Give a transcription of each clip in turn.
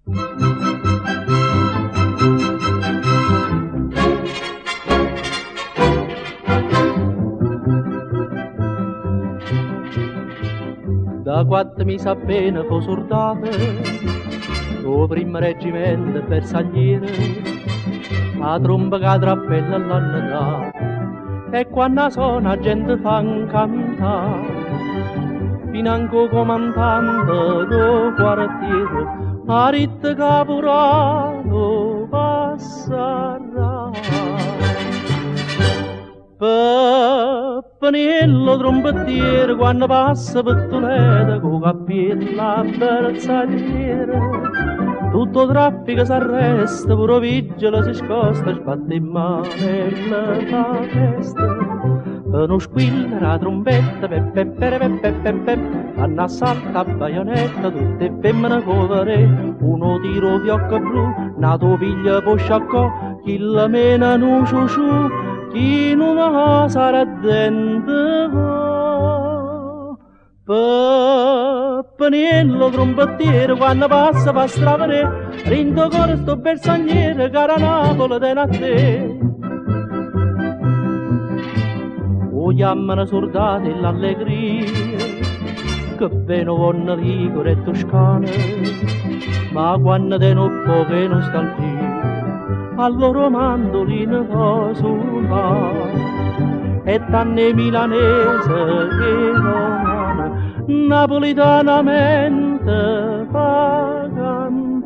Da 4 mesi appena fu soldato, lo primo reggimento bersagliere, a tromba che trappella all'annata, e quando sono la gente fa cantare, fino a un comandante do quartiere, a ritta caporale passerà. Peppanello trombettiere quando passa per Toledo con cappiella bersagliere, tutto traffico s'arresta, pure vigile si scosta, sbatte in mano e la fa testa. Per non squilla la trombetta, peppe peppe peppe peppe, hanno assalta a baionetta, tutte femmine covere, uno tiro fiocco blu, nato piglia posciaccò, chi la mena nu ciu ciu, chi non ma sarà dentro. Peppanello trombettiere quando passa per stravere, rindo cuore sto bersagliere, cara Napoli te a te. O chiamano soldati l'allegria, che vengono Ligure e Toscane, ma quando te non poche nostalgie, a loro mandolino fa suonare, e tanne milanese che romana, napolitanamente fa cantare.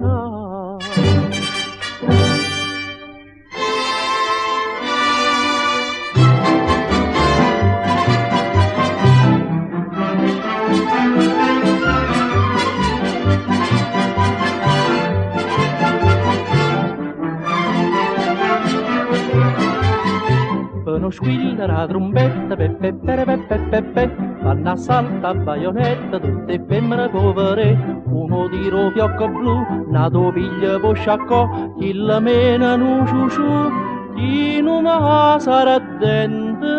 Non squilla la trombetta, peppe peppe peppe peppe, vanno a salta a baionetta, tutte femmine povere, uno tiro fiocco blu, nato piglia posciaccò, chi la mena nu ciu ciu, chi non ma sarà dentro.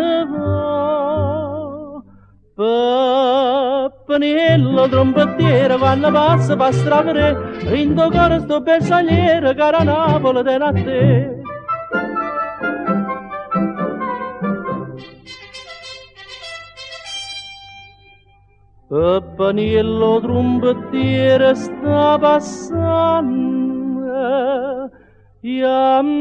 Peppanello trombettiere quando passa per stravere, rindo cuore sto bersagliere, cara Napoli te a te. Peppanello trombettiere sta passando, chiamate